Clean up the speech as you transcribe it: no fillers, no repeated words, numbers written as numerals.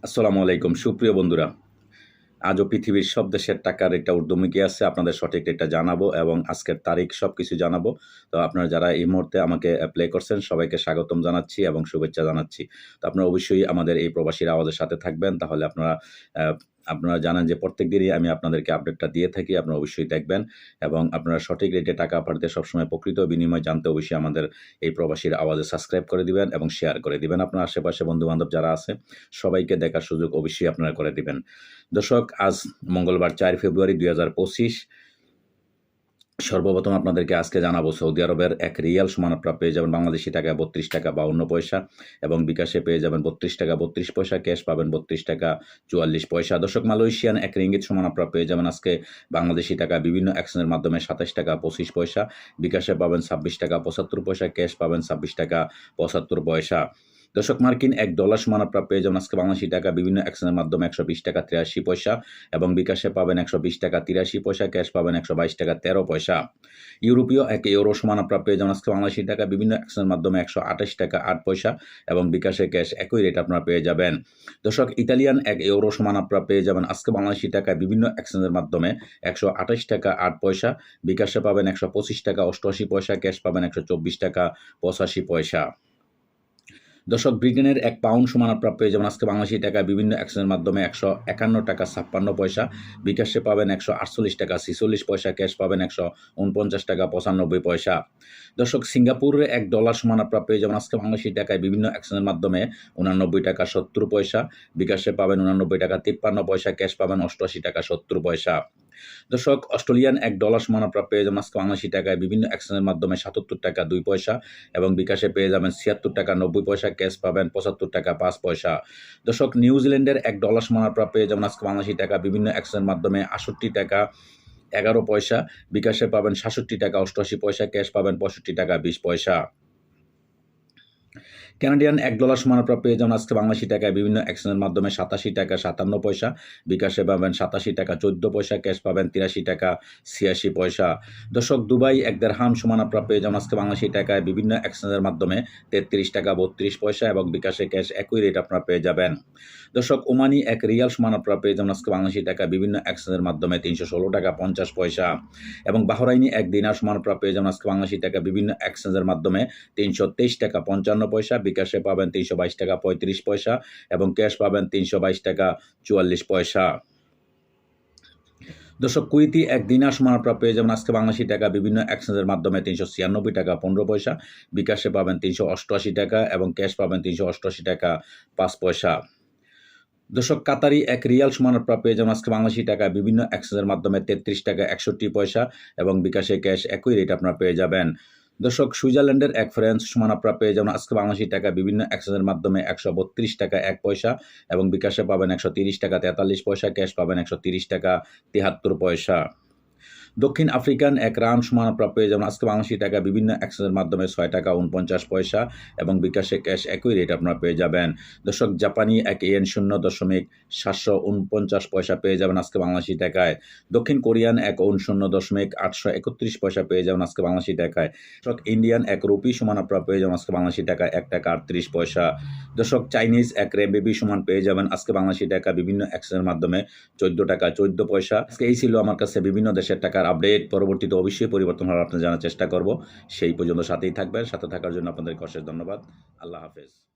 আসসালামু আলাইকুম সুপ্রিয় বন্ধুরা। আজও পৃথিবীর সব দেশের টাকার রেটটা ঊর্ধ্বমুখী আছে। আপনাদের সঠিক রেটটা জানাবো এবং আজকের তারিখ সবকিছু জানাবো। তো আপনারা যারা এই মুহূর্তে আমাকে প্লে করছেন সবাইকে স্বাগতম জানাচ্ছি এবং শুভেচ্ছা জানাচ্ছি। তো আপনারা অবশ্যই আমাদের এই প্রবাসীর আওয়াজের সাথে থাকবেন। তাহলে আপনারা জানেন যে প্রত্যেকদিনই আমি আপনাদেরকে আপডেটটা দিয়ে থাকি। আপনারা অবশ্যই দেখবেন এবং আপনারা সঠিক রেটে টাকা পাঠাতে সবসময় প্রকৃত বিনিময় জানতে অবশ্যই আমাদের এই প্রবাসীর আওয়াজে সাবস্ক্রাইব করে দিবেন এবং শেয়ার করে দিবেন। আপনার আশেপাশে বন্ধু-বান্ধব যারা আছে সবাইকে দেখার সুযোগ অবশ্যই আপনারা করে দিবেন। দর্শক, আজ মঙ্গলবার ৪ ফেব্রুয়ারি ২০২৫। সর্বপ্রথম আপনাদেরকে আজকে জানাবো সৌদি আরবের এক রিয়াল সমান আপনারা পেয়ে যাবেন বাংলাদেশি টাকায় ৩২ টাকা ৫২ পয়সা এবং বিকাশে পেয়ে যাবেন ৩২ টাকা ৩২ পয়সা, ক্যাশ পাবেন ৩২ টাকা ৪৪ পয়সা। দর্শক, মালয়েশিয়ান এক রিঙ্গিত সমান আপনারা পেয়ে যাবেন আজকে বাংলাদেশি টাকা বিভিন্ন এক্সচেঞ্জের মাধ্যমে ২৭ টাকা ২৫ পয়সা, বিকাশে পাবেন ২৬ টাকা ৭৫ পয়সা, ক্যাশ পাবেন ২৬ টাকা ৭৫ পয়সা। দর্শক, মার্কিন $১ সমান আপনারা পেয়ে যাবেন আজকে বাংলাদেশি টাকা বিভিন্ন এক্সচেঞ্জের মাধ্যমে ১২০ টাকা ৮৩ পয়সা এবং বিকাশে পাবেন ১২০ টাকা ৮৩ পয়সা, ক্যাশ পাবেন ১২২ টাকা ১৩ পয়সা। ইউরোপীয় এক ইউরো সমান আপনারা পেয়ে যাবেন আজকে বাংলাদেশি টাকা বিভিন্ন এক্সচেঞ্জের মাধ্যমে ১২৮ টাকা ৮ পয়সা এবং বিকাশে ক্যাশ একই রেট আপনারা পেয়ে যাবেন। দর্শক, ইতালিয়ান এক ইউরো সমান আপনারা পেয়ে যাবেন আজকে বাংলাদেশি টাকায় বিভিন্ন এক্সচেঞ্জের মাধ্যমে ১২৮ টাকা ৮ পয়সা, বিকাশে পাবেন ১২৫ টাকা ৮৮ পয়সা, ক্যাশ পাবেন ১২৪ টাকা ৮৫ পয়সা। দর্শক, ব্রিটেনের এক পাউন্ড সমান আপনারা পেয়ে যাবেন আজকে বাংলাদেশি টাকায় বিভিন্ন এক্সচেঞ্জের মাধ্যমে ১৫১ টাকা ৫৬ পয়সা, বিকাশে পাবেন ১৪৮ টাকা ৪৬ পয়সা, ক্যাশ পাবেন ১৪৯ টাকা ৯৫ পয়সা। দর্শক, সিঙ্গাপুরের $১ সমান আপনারা পেয়ে যাবেন আজকে বাংলাদেশি টাকায় বিভিন্ন এক্সচেঞ্জের মাধ্যমে ৮৯ টাকা ৭০ পয়সা, বিকাশে পাবেন ৮৯ টাকা ৫৩ পয়সা, ক্যাশ পাবেন ৮৮ টাকা ৭০ পয়সা। দর্শক, অস্ট্রেলিয়ান $১ সমান আপনারা পেয়ে যাবেন আজকে বাংলাদেশি টাকায় বিভিন্ন এক্সচেঞ্জের মাধ্যমে ৭৭ টাকা ২ পয়সা এবং বিকাশে পেয়ে যাবেন ৭৬ টাকা ৯০ পয়সা, ক্যাশ পাবেন ৭৫ টাকা ৫ পয়সা। দর্শক, নিউজিল্যান্ডের $১ সমান আপনারা পেয়ে যাবেন আজকে বাংলাদেশি টাকা বিভিন্ন এক্সচেঞ্জের মাধ্যমে ৬৮ টাকা ১১ পয়সা, বিকাশে পাবেন ৬৭ টাকা ৮৮ পয়সা, ক্যাশ পাবেন ৬৫ টাকা ২০ পয়সা। কানাডিয়ান $১ সমান আপনারা পেয়ে যাবেন আজকে বাংলাদেশি টাকায় বিভিন্ন এক্সচেঞ্জের মাধ্যমে ৮৭ টাকা ৫৭ পয়সা, বিকাশে পাবেন ৮৭ টাকা ১৪ পয়সা, ক্যাশ পাবেন ৮৩ টাকা ৮৬ পয়সা। দর্শক, দুবাই এক দেরহাম সমান আপনারা পেয়ে যাবেন আজকে বাংলাদেশি টাকায় বিভিন্ন এক্সচেঞ্জের মাধ্যমে ৩৩ টাকা ৩২ পয়সা এবং বিকাশে ক্যাশ একই রেট আপনারা পেয়ে যাবেন। দর্শক, ওমানি এক রিয়াল সমান আপনারা পেয়ে যাবেন আজকে বাংলাদেশি টাকায় বিভিন্ন এক্সচেঞ্জের মাধ্যমে ৩১৬ টাকা ৫০ পয়সা এবং বাহরাইনি এক দিনার সমান আপনারা পেয়ে যাবেন আজকে বাংলাদেশি টাকা বিভিন্ন এক্সচেঞ্জের মাধ্যমে ৩২৩ টাকা ৫৫ পয়সা, বিকাশে পাবেন ৩২২ টাকা ৩৫ পয়সা এবং ক্যাশ পাবেন ৩২২ টাকা ৪৪ পয়সা। দর্শক, কুয়েতি এক দিনার সমান আপনারা পেয়ে যাবেন আজকে বাংলাদেশি টাকা বিভিন্ন এক্সচেঞ্জের মাধ্যমে ৩৯৬ টাকা ১৫ পয়সা, বিকাশে পাবেন ৩৮৮ টাকা এবং ক্যাশ পাবেন ৩৮৮ টাকা ৫ পয়সা। দর্শক, কাতারি এক রিয়াল সমান আপনারা পেয়ে যাবেন আজকে বাংলাদেশি টাকা বিভিন্ন এক্সচেঞ্জের মাধ্যমে ৩৩ টাকা ৬১ পয়সা এবং বিকাশে ক্যাশ একই রেট আপনারা পেয়ে যাবেন। দর্শক, সুইজারল্যান্ডের এক ফ্রান্স সমান আপনারা পেয়ে যাবেন আজকে বাংলাদেশি টাকা বিভিন্ন এক্সচেঞ্জের মাধ্যমে ১৩২ টাকা ১ পয়সা এবং বিকাশে পাবেন ১৩০ টাকা ৪৩ পয়সা, ক্যাশ পাবেন ১৩০ টাকা ৭৩ পয়সা। দক্ষিণ আফ্রিকান এক রান সমান আপনারা পেয়ে যাবেন আজকে বাংলাদেশি টাকা বিভিন্ন এক্সচেঞ্জের মাধ্যমে ৬ টাকা ৪৯ পয়সা এবং বিকাশে ক্যাশ একই রেট আপনারা পেয়ে যাবেন। দর্শক, জাপানি এক ইয়েন ০.৭৪৯ পয়সা পেয়ে যাবেন আজকে বাংলাদেশি টাকায়। দক্ষিণ কোরিয়ান এক ওন ০.৮৩১ পয়সা পেয়ে যাবেন আজকে বাংলাদেশি টাকায়। দর্শক, ইন্ডিয়ান এক রুপি সমান আপনারা পেয়ে যাবেন আজকে বাংলাদেশি টাকায় ১ টাকা ৩৮ পয়সা। দর্শক, চাইনিজ এক রেমবিবি সমান পেয়ে যাবেন আজকে বাংলাদেশি টাকা বিভিন্ন এক্সচেঞ্জের মাধ্যমে ১৪ টাকা ১৪ পয়সা। আজকে এই ছিল আমার কাছে বিভিন্ন দেশের টাকার আপডেট। পরবর্তীতে অবশ্যই পরিবর্তন হওয়ার আপনার জানার চেষ্টা করব। সেই পর্যন্ত সাথেই থাকবেন। সাথে থাকার জন্য আপনাদেরকে অশেষ ধন্যবাদ। আল্লাহ হাফেজ।